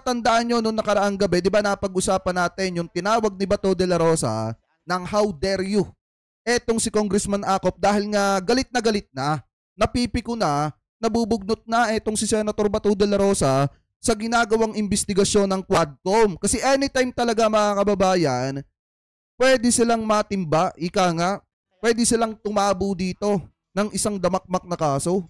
matatandaan nyo nung nakaraang gabi, di ba napag-usapan natin yung tinawag ni Bato de la Rosa ng how dare you. Etong si Congressman Acop dahil nga galit na, napipiko na, nabubugnot na etong si Senator Bato de la Rosa sa ginagawang investigasyon ng Quadcom. Kasi anytime talaga mga kababayan, pwede silang matimba, ika nga, pwede silang tumabo dito ng isang damakmak na kaso.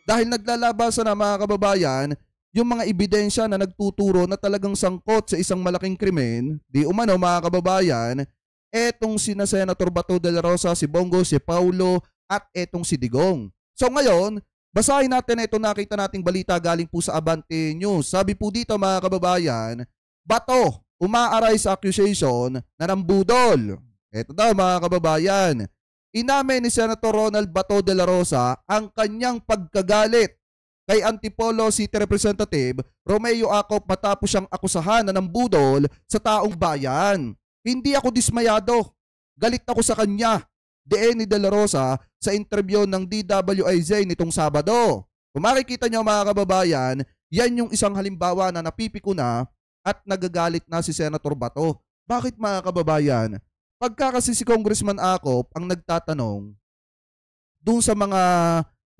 Dahil naglalabasan na mga kababayan, yung mga ebidensya na nagtuturo na talagang sangkot sa isang malaking krimen, di umano mga kababayan, etong sina Senator Bato de la Rosa, si Bongo, si Paulo, at etong si Digong. So ngayon, basahin natin ito, nakita nating balita galing po sa Abante News. Sabi po dito mga kababayan, Bato, umaaray sa accusation na nambudol. Ito daw mga kababayan, inamin ni Senator Ronald Bato de la Rosa ang kanyang pagkagalit kay Antipolo City Representative Romeo Acop matapos siyang akusahan na nambudol sa taong bayan. Hindi ako dismayado. Galit ako sa kanya. DN de la Rosa sa interview ng DWIZ nitong Sabado. Kung makikita nyo mga kababayan, yan yung isang halimbawa na napipiko na at nagagalit na si Senator Bato. Bakit mga kababayan? Pagka kasi si Congressman Acop ang nagtatanong dun sa mga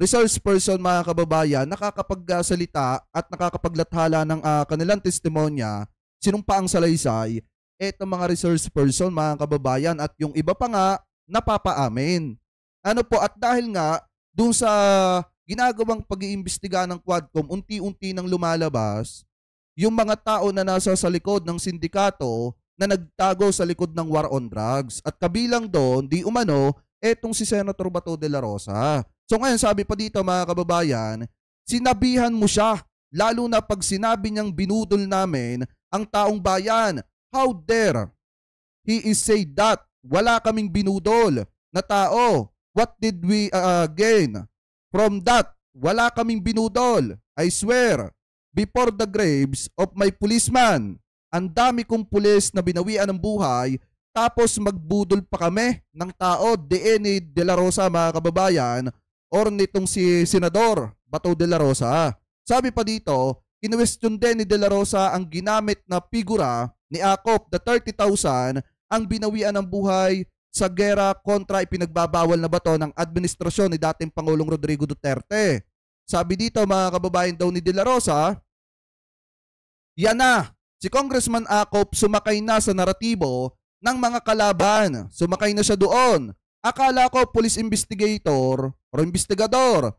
resource person mga kababayan, nakakapagsalita at nakakapaglathala ng kanilang testimonya, sinumpaang salaysay, eto mga resource person mga kababayan at yung iba pa nga napapaamin. Ano po, at dahil nga dun sa ginagawang pag-iimbestiga ng Quadcom, unti-unti nang lumalabas yung mga tao na nasa sa likod ng sindikato na nagtago sa likod ng war on drugs. At kabilang doon, di umano, etong si Senator Bato de la Rosa. So ngayon sabi pa dito mga kababayan, sinabihan mo siya, lalo na pag sinabi niyang binudol namin ang taong bayan. How dare he is say that? Wala kaming binudol na tao. What did we gain from that? Wala kaming binudol. I swear, before the graves of my policeman, ang dami kong pulis na binawian ng buhay, tapos magbudol pa kami ng tao, DN de la Rosa mga kababayan, or nitong si Senador Bato de la Rosa. Sabi pa dito, kinwestiyon din ni de la Rosa ang ginamit na figura ni Acop na 30,000 ang binawian ng buhay sa gera kontra ipinagbabawal na bato ng administrasyon ni dating Pangulong Rodrigo Duterte. Sabi dito mga kababayan daw ni de la Rosa, yan na, si Congressman Acop sumakay na sa naratibo ng mga kalaban. Sumakay na siya doon. Akala ko police investigator o investigador.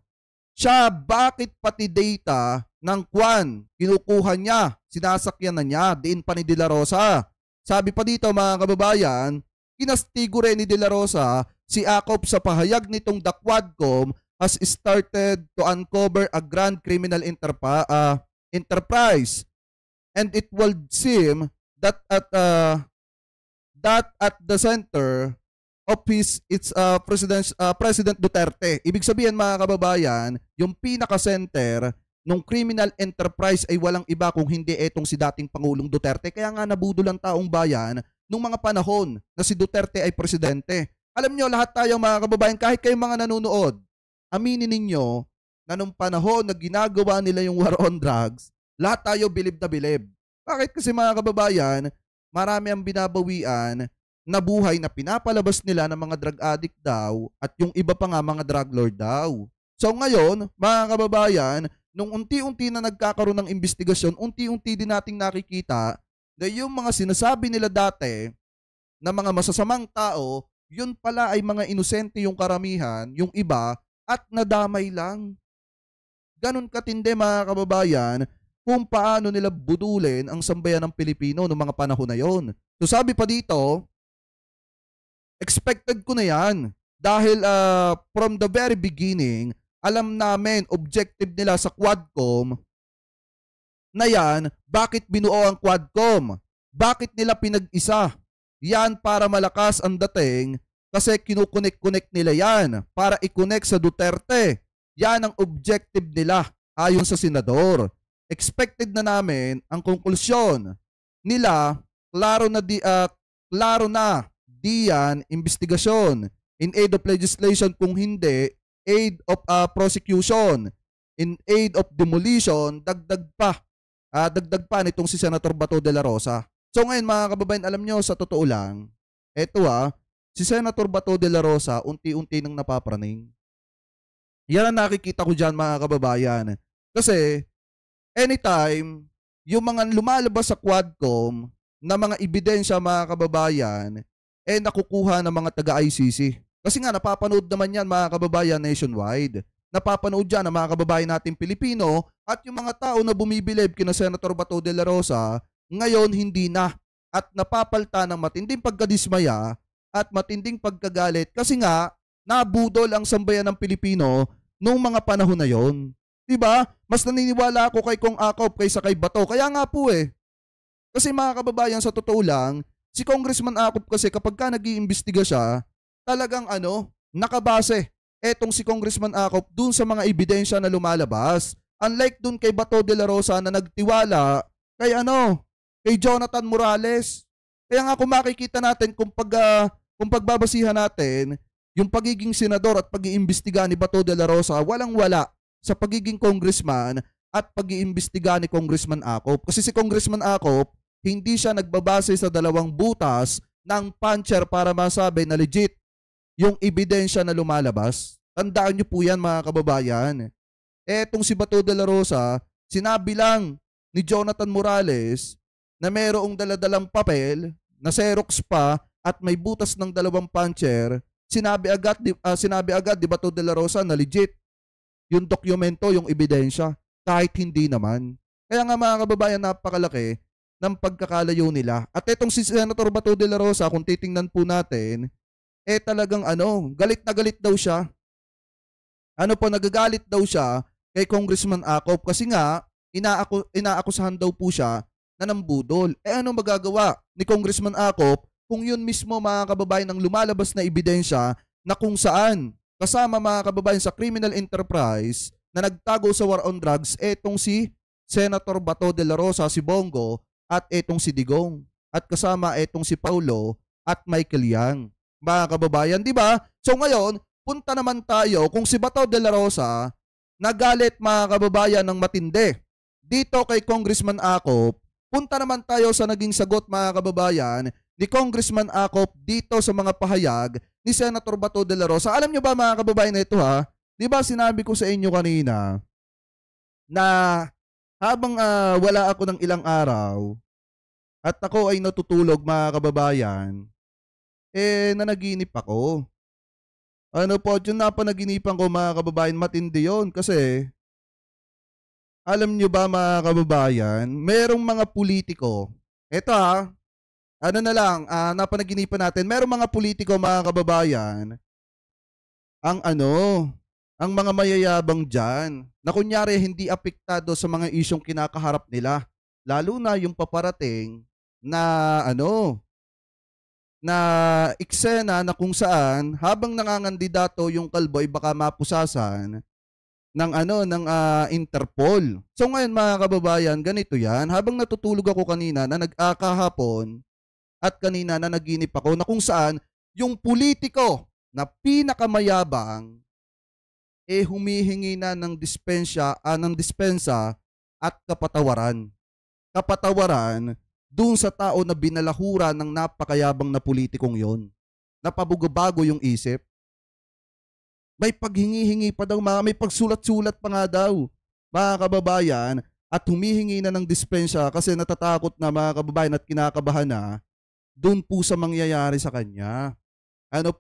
Siya, bakit pati data ng Kwan kinukuha niya, sinasakyan na niya, diin pa ni De La Rosa. Sabi pa dito mga kababayan, kinastigo rin ni De La Rosa si Acop sa pahayag nitong The Quadcom has started to uncover a grand criminal enterprise. And it would seem that at the center of President Duterte. Ibig sabihin mga kababayan, yung pinaka-center ng criminal enterprise ay walang iba kung hindi etong si dating Pangulong Duterte. Kaya nga nabudol ang taong bayan nung mga panahon na si Duterte ay presidente. Alam nyo, lahat tayo mga kababayan, kahit kayong mga nanonood, aminin ninyo na nung panahon na ginagawa nila yung war on drugs, lahat tayo bilib na bilib. Bakit? Kasi mga kababayan, marami ang binabawian na buhay na pinapalabas nila ng mga drug addict daw at yung iba pa nga mga drug lord daw. So ngayon, mga kababayan, nung unti-unti na nagkakaroon ng investigasyon, unti-unti din nating nakikita na yung mga sinasabi nila dati na mga masasamang tao, yun pala ay mga inosente yung karamihan, yung iba, at nadamay lang. Ganon katindi mga kababayan kung paano nila budulin ang sambayan ng Pilipino noong mga panahon na yon. So sabi pa dito, expected ko na yan dahil from the very beginning, alam namin objective nila sa Quadcom na yan, bakit binuo ang Quadcom? Bakit nila pinag-isa? Yan para malakas ang dating kasi kinukonek-connect nila yan para i-connect sa Duterte. Yan ang objective nila ayon sa senador. Expected na namin ang konklusyon nila, klaro na diyan investigasyon in aid of legislation, kung hindi aid of prosecution, in aid of demolition, dagdag pa dagdag pa nitong si Senator Bato de la Rosa. So ngayon mga kababayan, alam nyo sa totoo lang, eto si Senator Bato de la Rosa unti-unti nang napapraning. Yan ang nakikita ko dyan mga kababayan. Kasi anytime yung mga lumalabas sa Quadcom na mga ebidensya mga kababayan, nakukuha ng mga taga-ICC. Kasi nga napapanood naman yan mga kababayan nationwide. Napapanood dyan ng mga kababayan natin Pilipino at yung mga tao na bumibilib kina Senator Bato de la Rosa, ngayon hindi na. At napapalta ng matinding pagkadismaya at matinding pagkagalit kasi nga nabudol ang sambayan ng Pilipino noong mga panahon na yon. Diba? Mas naniniwala ako kay Kong Acop kaysa kay Bato. Kaya nga po Kasi mga kababayan, sa totoo lang, si Congressman Acop kasi kapag ka nag-iimbestiga siya, talagang nakabase etong si Congressman Acop dun sa mga ebidensya na lumalabas. Unlike dun kay Bato de la Rosa na nagtiwala kay kay Jonathan Morales. Kaya nga kung makikita natin kung pagbabasihan natin yung pagiging senador at pag-iimbestiga ni Bato de la Rosa, walang-wala sa pagiging congressman at pag-iimbestiga ni Congressman Acop. Kasi si Congressman Acop, hindi siya nagbabase sa dalawang butas ng puncher para masabi na legit yung ebidensya na lumalabas. Tandaan nyo po yan mga kababayan. Etong si Bato de la Rosa, sinabi lang ni Jonathan Morales na mayroong daladalang papel na Xerox pa at may butas ng dalawang puncher. Sinabi agad di Bato de la Rosa na legit yung dokumento, yung ebidensya, kahit hindi naman. Kaya nga mga kababayan, napakalaki ng pagkakalayo nila. At etong si Senator Bato de la Rosa, kung titingnan po natin, talagang galit na galit daw siya. Nagagalit daw siya kay Congressman Acop kasi nga, inaakusahan daw po siya na nambudol. Ano magagawa ni Congressman Acop kung yun mismo mga kababayan ng lumalabas na ebidensya na kung saan kasama mga kababayan sa criminal enterprise na nagtago sa war on drugs, etong si Senator Bato de la Rosa, si Bongo, at etong si Digong. At kasama etong si Paulo at Michael Yang. Mga kababayan, di ba? So ngayon, punta naman tayo kung si Bato de la Rosa nagalit mga kababayan ng matindi dito kay Congressman Acop, punta naman tayo sa naging sagot mga kababayan ni Congressman Acop dito sa mga pahayag ni Senator Bato de la Rosa. Alam nyo ba mga kababayan na ito di ba sinabi ko sa inyo kanina na habang wala ako ng ilang araw at ako ay natutulog mga kababayan, nanaginip ako. Yung napanaginipan ko mga kababayan, matindi yun kasi alam nyo ba mga kababayan, merong mga politiko, eto napanaginipan natin, merong mga politiko mga kababayan, ang mga mayayabang dyan, na kunyari hindi apektado sa mga isyong kinakaharap nila, lalo na yung paparating na na eksena na kung saan habang nangangandidato yung kalbo ay baka mapusasan ng Interpol. So ngayon mga kababayan, ganito yan. Habang natutulog ako kanina na kahapon at kanina na naginip ako na kung saan yung politiko na pinakamayabang humihingi na ng dispensa at kapatawaran. Kapatawaran doon sa tao na binalahura ng napakayabang na politikong yon. Napabugabago yung isip. May paghingi-hingi pa daw, may pagsulat-sulat pa nga daw, mga kababayan, at humihingi na ng dispensya kasi natatakot na mga kababayan at kinakabahan na doon po sa mangyayari sa kanya.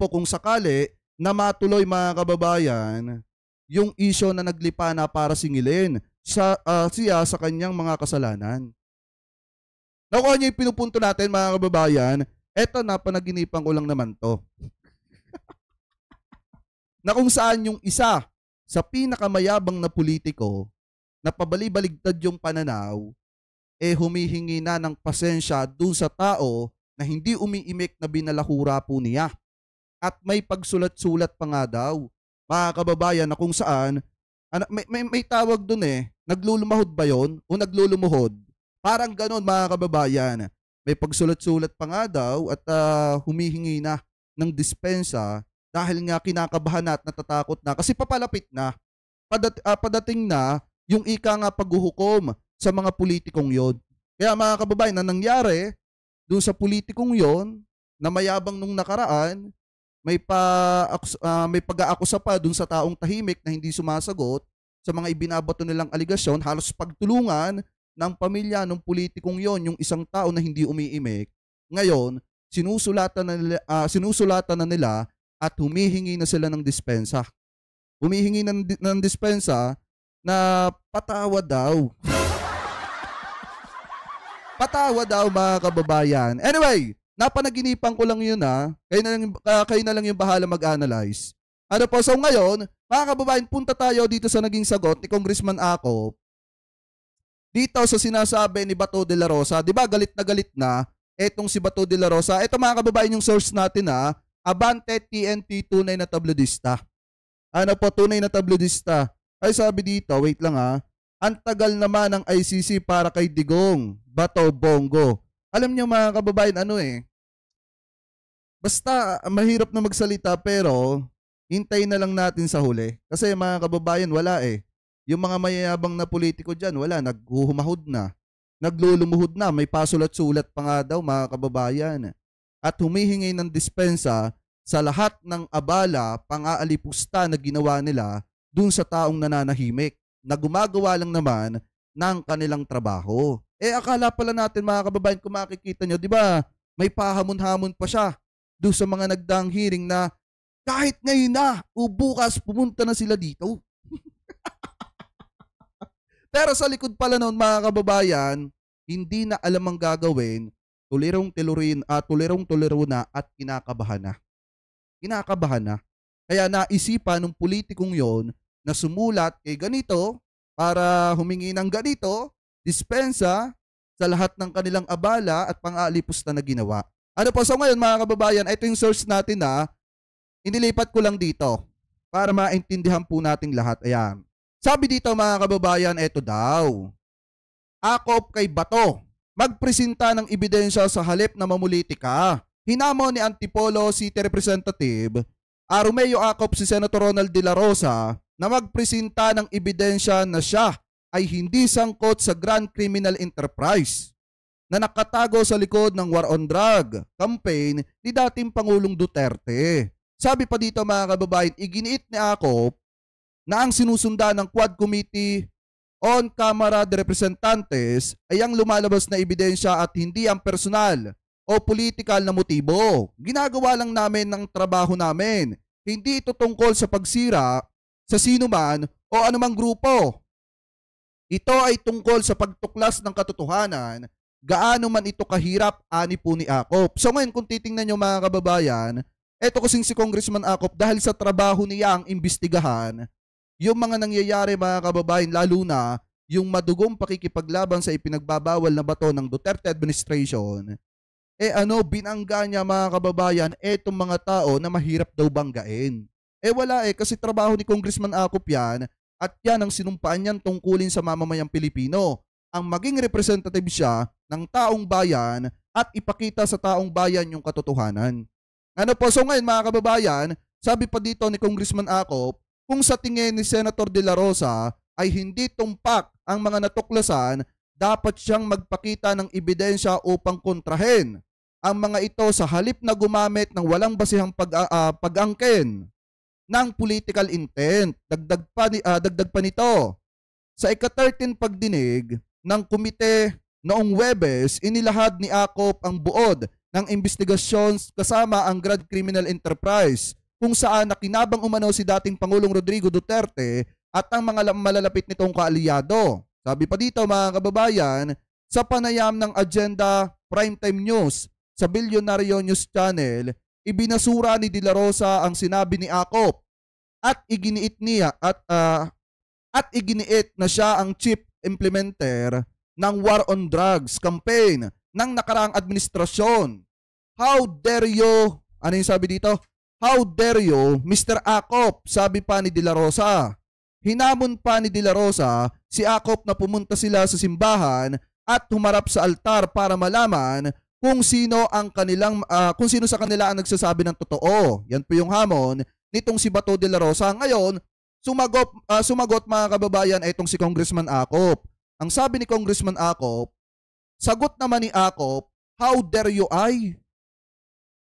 Kung sakali na matuloy mga kababayan, yung isyo na naglipa na para singilin siya sa kanyang mga kasalanan. Nakuha niyo yung pinupunto natin mga kababayan, eto napanaginipan ko lang naman to. Na kung saan yung isa sa pinakamayabang na politiko na pabali-baligtad yung pananaw, humihingi na ng pasensya dun sa tao na hindi umiimik na binalahura po niya. At may pagsulat-sulat pa nga daw, mga kababayan, na kung saan, may tawag dun naglulumahod ba yon o naglulumuhod? Parang ganon mga kababayan. May pagsulat-sulat pa nga daw at humihingi na ng dispensa dahil nga kinakabahan na at natatakot na kasi papalapit na. Padating na yung ika nga paghuhukom sa mga politikong yon. Kaya mga kababayan, na nangyari doon sa politikong yon na mayabang nung nakaraan, may pag-aakusa pa doon sa taong tahimik na hindi sumasagot sa mga ibinabato nilang aligasyon, halos pagtulungan ng pamilya ng politikong yon, yung isang tao na hindi umiimik. Ngayon, sinusulatan na nila at humihingi na sila ng dispensa. Humihingi ng dispensa na patawad daw. Patawad daw mga kababayan. Anyway, napanaginipan ko lang yun ha. Kayo na lang yung bahala mag-analyze. Ano po, so ngayon, mga kababayan, punta tayo dito sa naging sagot ni Congressman Acop dito sa sinasabi ni Bato de la Rosa. Diba galit na etong si Bato de la Rosa. Ito mga kababayan yung source natin ha. Abante TNT, tunay na tablodista. Ano po, tunay na tablodista. Ay sabi dito, wait lang ha. Ang tagal naman ng ICC para kay Digong, Bato, Bongo. Alam niyo mga kababayan, basta mahirap na magsalita pero hintayin na lang natin sa huli. Kasi mga kababayan, wala eh. Yung mga mayayabang na politiko dyan, wala, naghuhumahod na. Naglulumuhod na, may pasulat-sulat pa nga daw mga kababayan. At humihingi ng dispensa sa lahat ng abala, pang-aalipusta na ginawa nila dun sa taong nananahimik na gumagawa lang naman ng kanilang trabaho. Akala pala natin mga kababayan, kung makikita nyo, di ba, may pahamon-hamon pa siya doon sa mga nagdaang hearing na kahit ngayon na o bukas pumunta na sila dito. Pero sa likod pala noon mga kababayan, hindi na alam ang gagawin, tulirong-tuliro na at kinakabahan na. Kinakabahan na. Kaya naisipan ng politikong yon na sumulat kay ganito para humingi ng ganito, dispensa sa lahat ng kanilang abala at pang-aalipusta na ginawa. Ano po, so ngayon mga kababayan, ito yung source natin na inilipat ko lang dito para maintindihan po nating lahat. Ayan. Sabi dito mga kababayan, ito daw. Acop kay Bato, magpresenta ng ebidensya sa halip na mamulitika. Hinamo ni Antipolo City Representative Romeo Acop si Senator Ronald de la Rosa na magpresenta ng ebidensya na siya ay hindi sangkot sa Grand Criminal Enterprise na nakatago sa likod ng War on Drug campaign ni dating Pangulong Duterte. Sabi pa dito mga kababayan, iginiit ni Acop na ang sinusundan ng Quad Committee on Camara de Representantes ay ang lumalabas na ebidensya at hindi ang personal o political na motibo. Ginagawa lang namin ng trabaho namin. Hindi ito tungkol sa pagsira sa sino man o anumang grupo. Ito ay tungkol sa pagtuklas ng katotohanan, gaano man ito kahirap, ani po ni Acop. So ngayon kung titingnan nyo mga kababayan, eto kasing si Congressman Acop dahil sa trabaho niya ang imbestigahan, yung mga nangyayari mga kababayan, lalo na yung madugong pakikipaglaban sa ipinagbabawal na bato ng Duterte administration, binangga niya mga kababayan, etong mga tao na mahirap daw banggain. Wala kasi trabaho ni Congressman Acop yan at yan ang sinumpaan niyan tungkulin sa mamamayang Pilipino. Ang maging representative siya ng taong bayan at ipakita sa taong bayan yung katotohanan. Ano po, so ngayon mga kababayan, sabi pa dito ni Congressman Acop, kung sa tingin ni Senator De La Rosa ay hindi tumpak ang mga natuklasan, dapat siyang magpakita ng ebidensya upang kontrahen ang mga ito sa halip na gumamit ng walang basihang pag-angkin ng political intent. Dagdag pa nito, sa ika-13 pagdinig ng komite noong Huwebes, inilahad ni Acop ang buod ng investigasyon kasama ang Grand Criminal Enterprise kung saan nakinabang umano si dating Pangulong Rodrigo Duterte at ang mga malalapit nitong kaalyado. Sabi pa dito mga kababayan, sa panayam ng Agenda Primetime News sa Bilyonaryo News Channel, ibinasura ni De La Rosa ang sinabi ni Acop at iginiit na siya ang chief implementer ng War on Drugs campaign ng nakaraang administrasyon. How dare you? Ano yung sabi dito? How dare you, Mr. Acop? Sabi pa ni De La Rosa. Hinamon pa ni De La Rosa si Acop na pumunta sila sa simbahan at humarap sa altar para malaman kung sino sa kanila ang nagsasabi ng totoo. Yan po yung hamon nitong si Bato de la Rosa. Ngayon, sumagot mga kababayan itong si Congressman Acop. Ang sabi ni Congressman Acop, sagot naman ni Acop, how dare you I?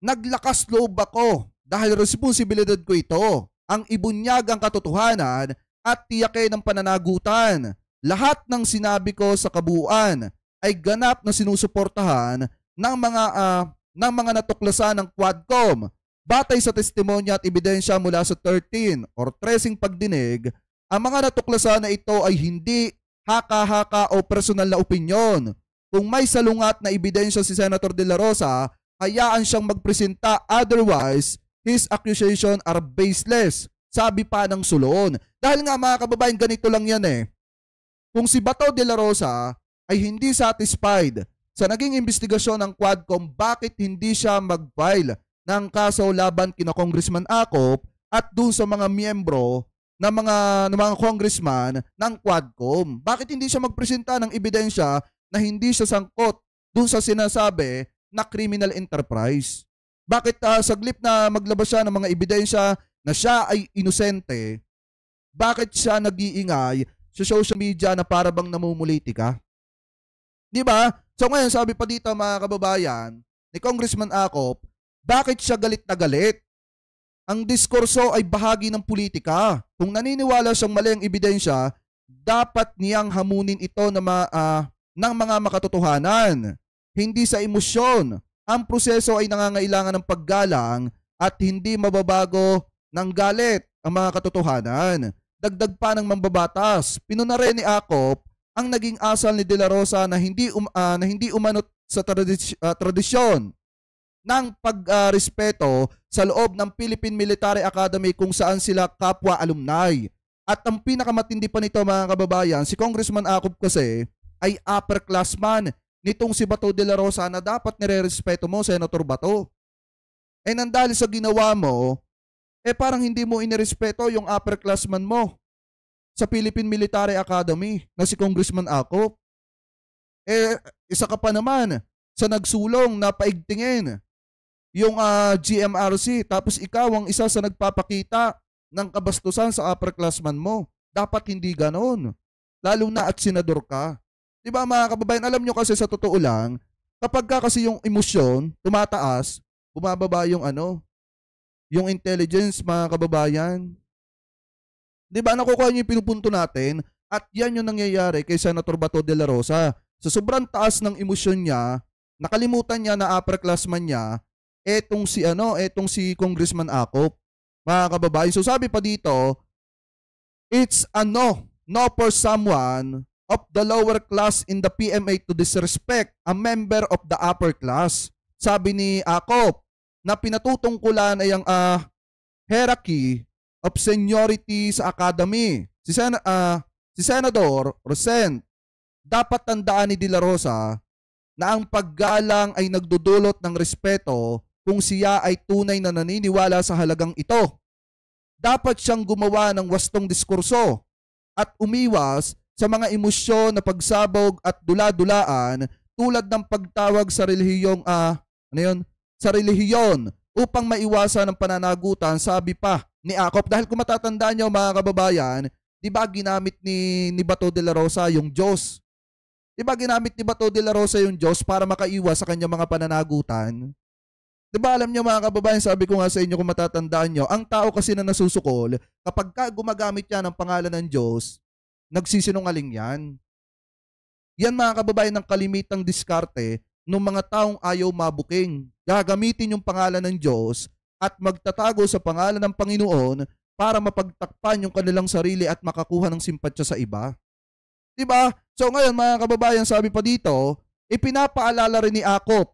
Naglakas loob ako dahil responsibilidad ko ito. Ang ibunyag ang katotohanan at tiyakin ng pananagutan. Lahat ng sinabi ko sa kabuuan ay ganap na sinusuportahan ng mga natuklasan ng Quadcom. Batay sa testimonya at ebidensya mula sa 13 or 13 pagdinig, ang mga natuklasan na ito ay hindi haka-haka o personal na opinyon. Kung may salungat na ebidensya si Senator De La Rosa, hayaan siyang magpresenta, otherwise, his accusation are baseless. Sabi pa ng Sulon. Dahil nga mga kababayan, ganito lang yan eh. Kung si Bato De La Rosa ay hindi satisfied sa naging investigasyon ng Quadcom, bakit hindi siya mag-file ng kaso laban kina Congressman Acop at dun sa mga miyembro ng mga congressman ng Quadcom? Bakit hindi siya magpresenta ng ebidensya na hindi siya sangkot dun sa sinasabi na criminal enterprise? Bakit saglip na maglabas siya ng mga ebidensya na siya ay inosente, bakit siya nag-iingay sa social media na para bang namumulitika? Di ba? So ngayon sabi pa dito mga kababayan ni Congressman Acop, bakit siya galit na galit? Ang diskurso ay bahagi ng politika. Kung naniniwala siyang mali ang ebidensya, dapat niyang hamunin ito ng mga makatotohanan, hindi sa emosyon. Ang proseso ay nangangailangan ng paggalang at hindi mababago ng galit ang mga katotohanan. Dagdag pa ng mambabatas, pinuna rin ni Acop ang naging asal ni De La Rosa na hindi umanot sa tradisyon ng pagrespeto sa loob ng Philippine Military Academy kung saan sila kapwa alumni. At ang pinakamatindi pa nito mga kababayan, si Congressman Acop kasi ay upperclassman nitong si Bato De La Rosa na dapat nire-respeto mo, Senator Bato. Eh nandali sa ginawa mo, parang hindi mo inirespeto yung upperclassman mo sa Philippine Military Academy na si Congressman Acop. Isa ka pa naman sa nagsulong na paigtingin yung GMRC, tapos ikaw ang isa sa nagpapakita ng kabastusan sa upperclassman mo. Dapat hindi ganon. Lalo na at senador ka. Diba mga kababayan, alam nyo kasi sa totoo lang, kapag ka kasi yung emosyon tumataas, bumababa yung intelligence mga kababayan. Diba nakukuha nyo yung pinupunto natin at yan yung nangyayari kay Senator Bato De La Rosa. Sa sobrang taas ng emosyon niya, nakalimutan niya na upperclassman niya, etong si Congressman Acop. Mga kababayan, so sabi pa dito, it's a no for someone of the lower class in the PMA to disrespect a member of the upper class. Sabi ni Acop na pinatutungkulan ay ang hierarchy of seniority sa academy. Si Senador Rosent, dapat tandaan ni De La Rosa na ang paggalang ay nagdudulot ng respeto kung siya ay tunay na naniniwala sa halagang ito. Dapat siyang gumawa ng wastong diskurso at umiwas sa mga emosyon na pagsabog at dula-dulaan tulad ng pagtawag sa relihiyon upang maiwasan ang pananagutan, sabi pa ni Acop. Dahil kung matatandaan nyo mga kababayan, di ba ginamit ni Bato De La Rosa yung Diyos? Di ba ginamit ni Bato De La Rosa yung Diyos para makaiwas sa kanyang mga pananagutan? Di ba alam nyo mga kababayan, sabi ko nga sa inyo kung matatandaan nyo, ang tao kasi na nasusukol, kapag gumagamit yan ng pangalan ng Diyos, nagsisinungaling yan. Yan mga kababayan ng kalimitang diskarte ng mga taong ayaw mabuking. Gagamitin yung pangalan ng Diyos at magtatago sa pangalan ng Panginoon para mapagtakpan yung kanilang sarili at makakuha ng simpatsya sa iba. Diba? So ngayon mga kababayan, sabi pa dito, ipinapaalala rin ni Acop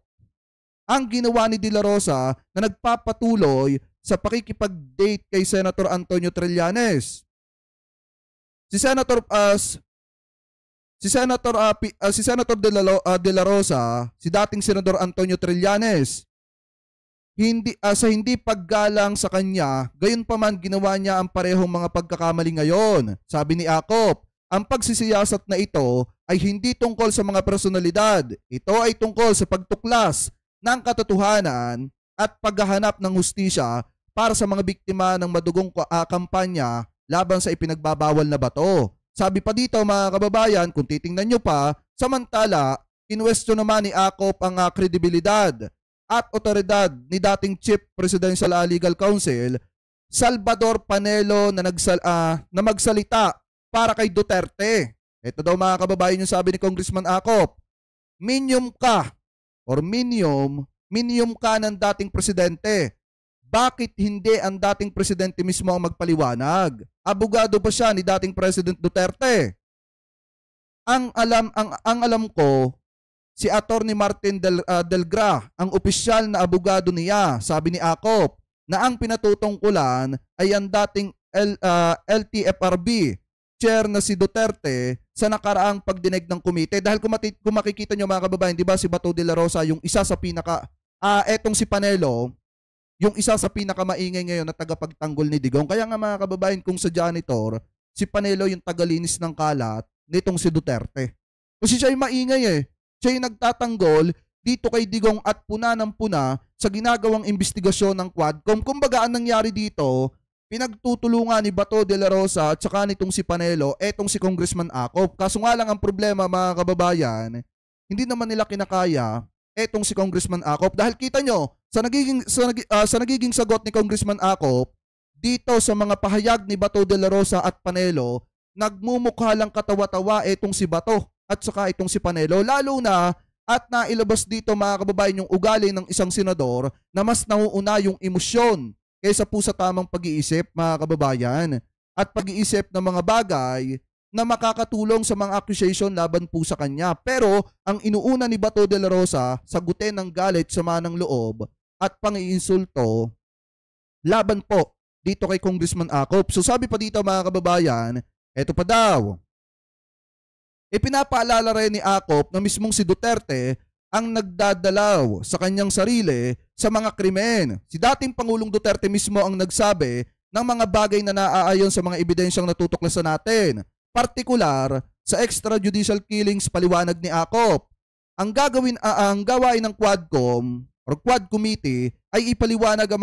ang ginawa ni De La Rosa na nagpapatuloy sa pakikipag-date kay Senator Antonio Trillanes. Si Senator De La Rosa, si dating Senador Antonio Trillanes, hindi paggalang sa kanya, gayunpaman ginawa niya ang parehong mga pagkakamali ngayon. Sabi ni Acop, ang pagsisiyasat na ito ay hindi tungkol sa mga personalidad. Ito ay tungkol sa pagtuklas ng katotohanan at paghahanap ng hustisya para sa mga biktima ng madugong kampanya laban sa ipinagbabawal na bato. Sabi pa dito mga kababayan, kung titingnan nyo pa, samantala, kinwestiyon naman ni Akop ang kredibilidad at otoridad ni dating Chief Presidential Legal Counsel Salvador Panelo na magsalita para kay Duterte. Ito daw mga kababayan yung sabi ni Congressman Akop, minion ka or minion ka ng dating presidente. Bakit hindi ang dating presidente mismo ang magpaliwanag? Abogado pa siya ni dating President Duterte. Ang alam ko, si Attorney Martin Delgra, ang opisyal na abogado niya, sabi ni Akop, na ang pinatutungkulan ay ang dating LTFRB chair na si Duterte sa nakaraang pagdinig ng komite. Dahil kung makikita nyo mga kababayan, di ba si Bato de la Rosa, yung isa sa etong si Panelo, yung isa sa pinakamaingay ngayon na tagapagtanggol ni Digong. Kaya nga mga kababayan, kung sa janitor, si Panelo yung tagalinis ng kalat nitong si Duterte. Kasi siya yung maingay eh. Siya yung nagtatanggol dito kay Digong at puna ng puna sa ginagawang investigasyon ng Quadcom. Kumbaga ang nangyari dito, pinagtutulungan ni Bato de la Rosa at saka nitong si Panelo, etong si Congressman Akop. Kaso nga lang ang problema mga kababayan, hindi naman nila kinakaya etong si Congressman Akop. Dahil kita nyo, sa nagiging sagot ni Congressman Akop, dito sa mga pahayag ni Bato de la Rosa at Panelo, nagmumukha lang katawa-tawa etong si Bato at saka itong si Panelo. Lalo na at nailabas dito mga kababayan yung ugali ng isang senador na mas nauuna yung emosyon kaysa po sa tamang pag-iisip mga kababayan at pag-iisip ng mga bagay na makakatulong sa mga accusation laban po sa kanya. Pero ang inuuna ni Bato de la Rosa, sagutin ng galit, sama ng loob at pang-iinsulto laban po dito kay Congressman Akop. So sabi pa dito mga kababayan, eto pa daw, pinapaalala rin ni Akop na mismong si Duterte ang nagdadalaw sa kanyang sarili sa mga krimen. Si dating Pangulong Duterte mismo ang nagsabi ng mga bagay na naaayon sa mga ebidensyang natutuklasan natin. Partikular sa extrajudicial killings, paliwanag ni Akop. Ang gawain ng Quadcom or Quad Committee ay ipaliwanag ang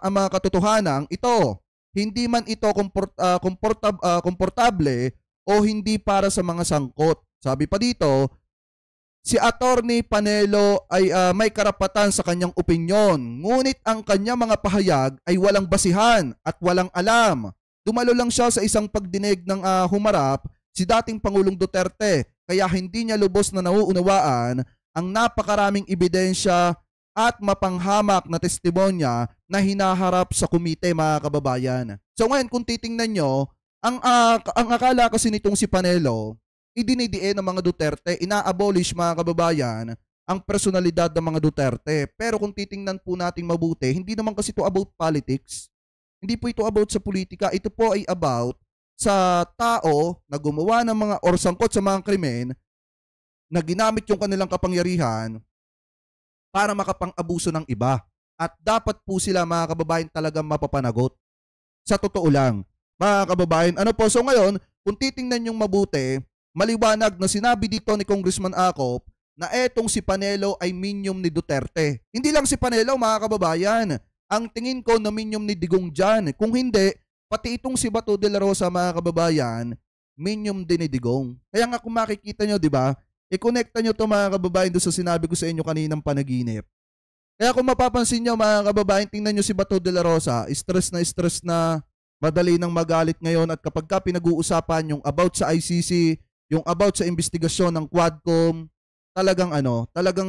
mga katotohanan ito. Hindi man ito komportable o hindi para sa mga sangkot. Sabi pa dito, si Attorney Panelo ay may karapatan sa kanyang opinyon, ngunit ang kanyang mga pahayag ay walang basihan at walang alam. Dumalo lang siya sa isang pagdinig ng humarap si dating Pangulong Duterte, kaya hindi niya lubos na nauunawaan ang napakaraming ebidensya at mapanghamak na testimonya na hinaharap sa komite mga kababayan. So ngayon kung titingnan nyo, ang akala kasi nitong si Panelo, idinidiin ng mga Duterte, ina-abolish mga kababayan ang personalidad ng mga Duterte. Pero kung titingnan po natin mabuti, hindi naman kasi ito about politics. Hindi po ito about sa politika. Ito po ay about sa tao na gumawa ng mga or sangkot sa mga krimen na ginamit yung kanilang kapangyarihan para makapang-abuso ng iba. At dapat po sila mga kababayan talagang mapapanagot. Sa totoo lang, mga kababayan. Ano po, so ngayon, kung titingnan yung mabuti, maliwanag na sinabi dito ni Congressman Akop na etong si Panelo ay minion ni Duterte. Hindi lang si Panelo mga kababayan. Ang tingin ko na minion ni Digong dyan. Kung hindi, pati itong si Bato de la Rosa mga kababayan, minion din ni Digong. Kaya nga kung makikita nyo, di ba, i-connecta nyo to mga kababayan doon sa sinabi ko sa inyo kaninang panaginip. Kaya kung mapapansin nyo mga kababayan, tingnan nyo si Bato de la Rosa, stress na madali nang magalit ngayon at kapag ka pinag-uusapan yung about sa ICC, yung about sa investigasyon ng Quadcom, talagang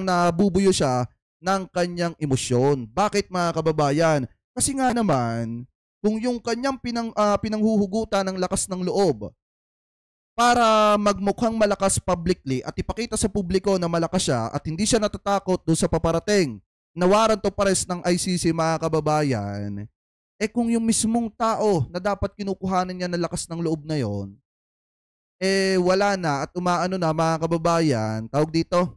nabubuyo siya ng kanyang emosyon. Bakit mga kababayan? Kasi nga naman, kung yung kanyang pinanghuhugutan ng lakas ng loob para magmukhang malakas publicly at ipakita sa publiko na malakas siya at hindi siya natatakot doon sa paparating na warrant of arrest ng ICC mga kababayan, kung yung mismong tao na dapat kinukuhanan niya ng lakas ng loob na yon, wala na at umaano na mga kababayan, tawag dito,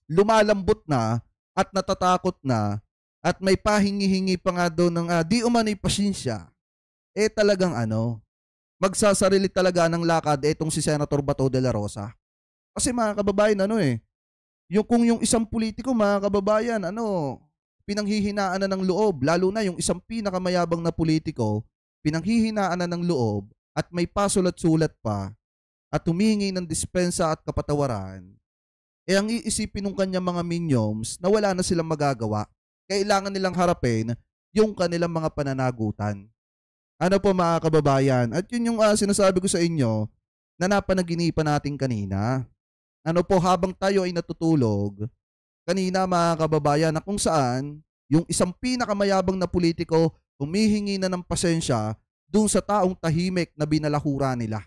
lumalambot na at natatakot na at may pahingi-hingi pa nga doon ng di umano'y pasensya, talagang magsasarili talaga ng lakad etong si Senator Bato de la Rosa. Kasi mga kababayan, kung yung isang politiko mga kababayan, pinanghihinaan na ng loob, lalo na yung isang pinakamayabang na politiko, pinanghihinaan na ng loob at may pasulat-sulat pa at humihingi ng dispensa at kapatawaran, eh ang iisipin ng kanyang mga minions na wala na silang magagawa. Kailangan nilang harapin yung kanilang mga pananagutan. Ano po mga kababayan? At yun yung sinasabi ko sa inyo na napanaginipan natin kanina. Ano po habang tayo ay natutulog, kanina mga kababayan na kung saan yung isang pinakamayabang na politiko humihingi na ng pasensya dun sa taong tahimik na binalahura nila.